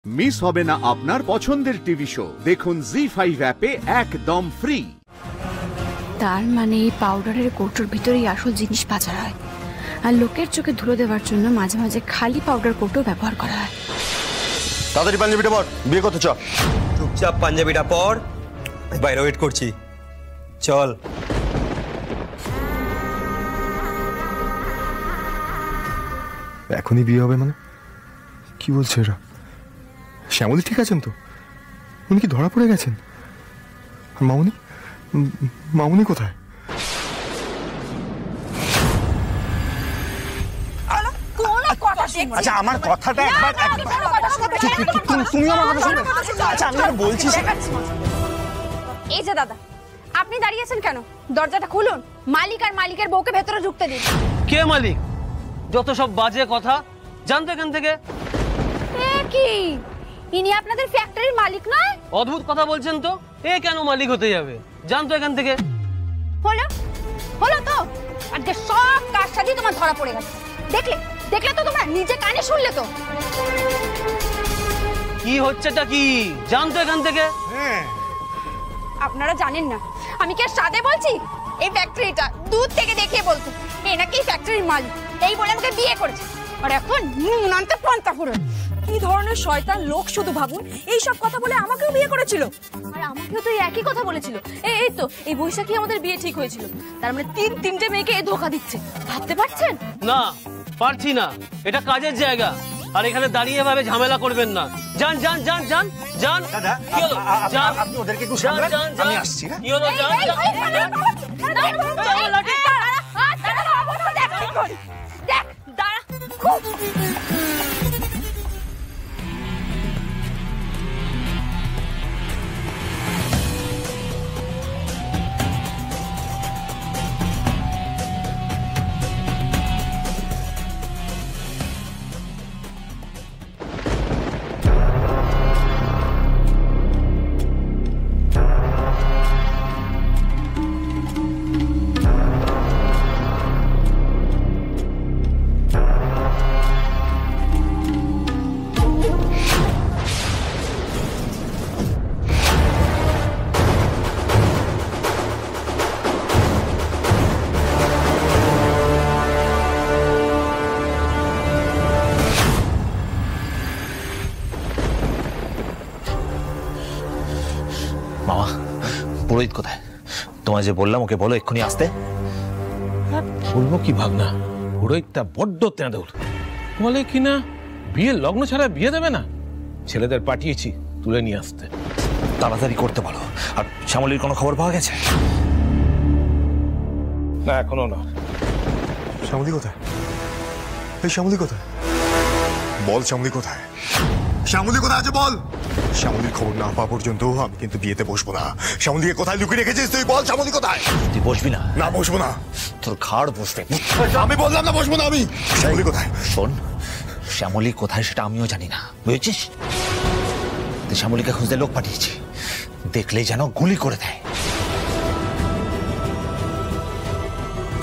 Miss হবে না আপনার পছন্দের টিভি শো। দেখুন জি5 অ্যাপে একদম ফ্রি। তার মানে এই পাউডারের কৌটোর ভিতরেই আসল জিনিস পাচার হয়, আর লোকের চোখে ধুলো দেওয়ার জন্য মাঝে মাঝে খালি পাউডার কৌটো ব্যবহার করা হয়। তাড়াতাড়ি পাঞ্জাবিটা পর, বিয়ে করতে চল। চুপচাপ পাঞ্জাবিটা পর, বাইরে ওয়েট করছি, চল। এখনই বিয়ে হবে মানে? কি বলছে এরা? শ্যামলী ঠিক আছেন তো? উনি কি ধরা পড়ে গেছেন? মামুনি, মামুনি কোথায়? আচ্ছা আমার কথাটা একবার তুমি আমার কথা শুনবে? আচ্ছা আমি বলছি। এই যে দাদা, আপনি দাঁড়িয়ে আছেন কেন? দরজাটা খুলুন, মালিক আর মালিকের বউকে ভেতরে ঢুকতে দিন। কে মালিক? যত সব বাজে কথা, জানতো এখান থেকে। কি ইনি আপনাদের ফ্যাক্টরির মালিক নয়? অদ্ভুত কথা বলছেন তো। এ কেন মালিক হতে যাবে? জানতো এখান থেকে। হলো হলো তো, আজকে সব কাজ সাজিয়ে তোমার ধরা পড়ে গেছে। দেখলে দেখলে তো, তোমরা নিজে কানে শুনলে তো। কি হচ্ছেটা কি? জানতো এখান থেকে। আপনারা জানেন না আমি কে সাদে বলছি? এই ফ্যাক্টরিটা দূর থেকে দেখে বলতো এ নাকি ফ্যাক্টরির মালিক, এই বলে আমাকে বিয়ে করেছে। আর এখন নুনান্তে পান্তা ফুরো। কি ধরনের শয়তান লোক শুধু ভাবুন, এই সব কথা বলে আমাকেও বিয়ে করেছিল। আর আমাকেও তো একই কথা বলেছিল। এই তো এই বৈশাখী আমাদের বিয়ে ঠিক হয়েছিল, তার মানে তিনটে মেয়েকে এ ধোঁকা দিচ্ছে। ভাবতে পারছেন? না পারছি না, এটা কাজের জায়গা, আর এখানে দাঁড়িয়ে ভাবে ঝামেলা করবেন না। যান যান যান যান যান। কি হলো? যান, আপনি ওদেরকে একটু সামলান, আমি আসছি। কি হলো? যান দেখ দাঁড়া, খুব মামা, পুরোহিত কোথায়? তোমায় যে বললাম ওকে বলো এক্ষুনি আসতে। বলবো কি ভাবনা, পুরোহিতটা বড্ড তেঁদুল। বলে কিনা বিয়ের লগ্ন ছাড়া বিয়ে দেবে না। ছেলেদের পাঠিয়েছি তুলে নিয়ে আসতে। তাড়াতাড়ি করতে বলো। আর শ্যামলীর কোনো খবর পাওয়া গেছে? না এখনো না। শ্যামলী কোথায়? এই শ্যামলী কোথায়? বল শ্যামলী কোথায়? শ্যামলী কোথায় আছে বল। শ্যামলীর খবর না পাওয়া পর্যন্ত আমি কিন্তু বিয়েতে বসবো না। শ্যামলীকে কোথায় লুকিয়ে রেখেছিস তুই? বল শ্যামলী কোথায়? তুই বসবি না? না বসবো না। তোর ঘাড় বসবে। আমি বললাম না বসবো না আমি। শ্যামলী কোথায়? শোন, শ্যামলী কোথায় সেটা আমিও জানি না, বুঝেছিস? তুই শ্যামলীকে খুঁজতে লোক পাঠিয়েছি, দেখলেই যেন গুলি করে দেয়।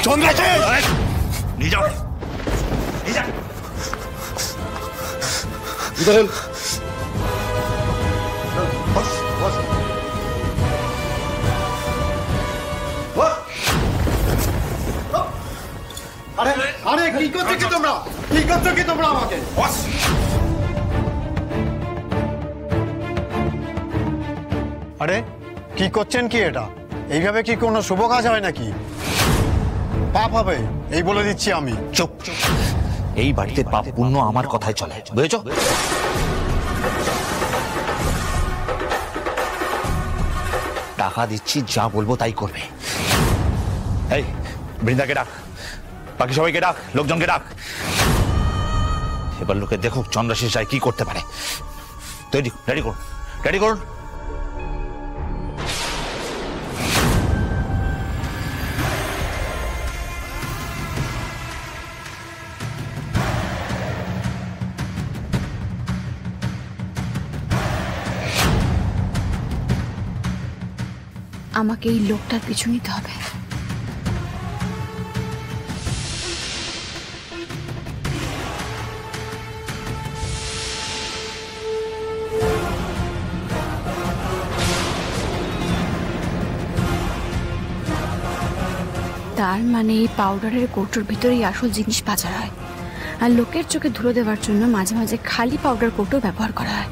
চন্দ্রা নিয়ে যাও, নিয়ে যাও। আরে কি করছো কি তোমরা? কি করছো কি তোমরা আমাকে? আরে কি করছেন কি এটা? এইভাবে কি কোনো শুভ কাজ হয় নাকি? পাপ হবে, এই বলে দিচ্ছি আমি। চুপ, এই বাড়িতে পাপ পুণ্য আমার কথায় চলে, বুঝেছো? টাকা দিচ্ছি, যা বলবো তাই করবে। এই বৃন্দাকে ডাক, বাকি সবাইকে ডাক, লোকজনকে ডাক। এবার লোকে দেখুক চন্দ্রাশিস রায় কি করতে পারে। তৈরি, রেডি করুন, রেডি করুন। আমাকে এই লোকটার পিছু নিতে হবে। তার মানে এই পাউডারের কৌটোর ভিতরেই আসল জিনিস পাচার হয়, আর লোকের চোখে ধুলো দেওয়ার জন্য মাঝে মাঝে খালি পাউডার কৌটো ব্যবহার করা হয়।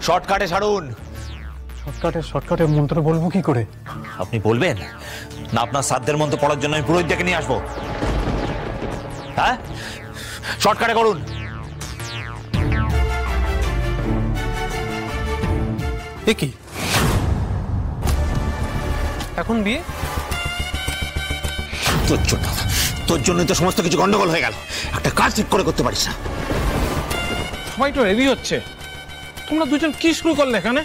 শর্টকাটে ছাড়ুন। শর্টকাটে মন্ত্র বলবো কি করে? আপনি বলবেন না আপনার সাধ্যের মধ্যে পড়ার জন্য আমি পুরোহিতকে নিয়ে আসবো? হ্যাঁ, শর্টকাটে করুন। এ কি এখন বিয়ে? তোর জন্য তো সমস্ত কিছু গন্ডগোল হয়ে গেল। একটা কাজ ঠিক করে করতে পারিস না। সবাই তো রেডি হচ্ছে, তোমরা দুজন কি শুরু করলে এখানে?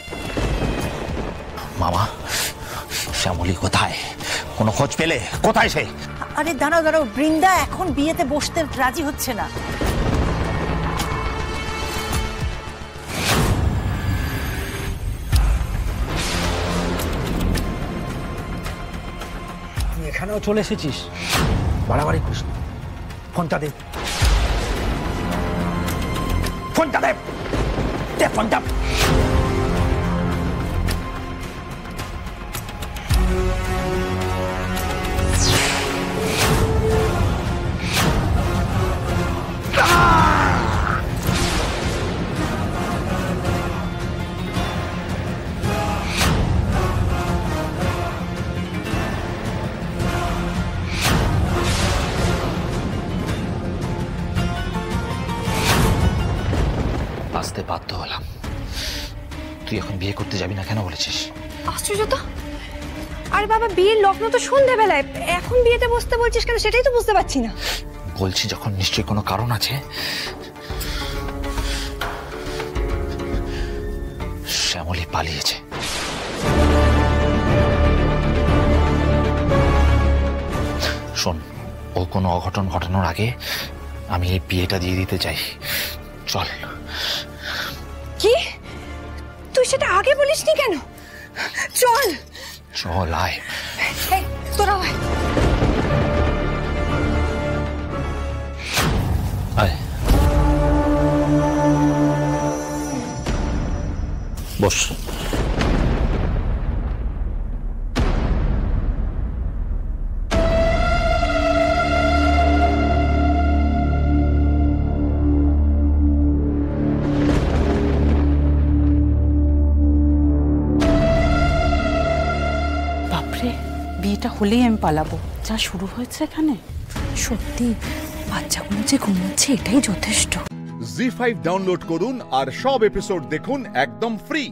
মামা, শ্যামলী কোথায়? কোনো খোঁজ পেলে? কোথায় সে? আরে দাঁড়াও, বৃন্দা এখন বিয়েতে বসতে রাজি হচ্ছে না। তুই এখানেও চলে এসেছিস, বাড়াবাড়ি করিস না। ফোনটা দে, ফোনটা দে, ফোনটা। আসতে বাধ্য হলাম। তুই এখন বিয়ে করতে যাবি না কেন বলেছিস? আশ্চর্য তো। আরে বাবা, বিয়ের লগ্ন তো সন্ধ্যাবেলায়, এখন বিয়েতে বসতে বলছিস কেন সেটাই তো বুঝতে পারছি না। বলছি যখন নিশ্চয়ই কোনো কারণ আছে। শ্যামলী পালিয়েছে। শোন, ও কোনো অঘটন ঘটানোর আগে আমি এই বিয়েটা দিয়ে দিতে চাই। চল। কি? তুই সেটা আগে বলিসনি কেন? চল চল, আয়। তোরা আয়। আয়, বস। বিয়েটা হলেই আমি পালাবো। যা শুরু হয়েছে এখানে, সত্যি বাচ্চাগুলো যে ঘুমোচ্ছে এটাই যথেষ্ট। জি5 ডাউনলোড করুন আর সব এপিসোড দেখুন একদম ফ্রি।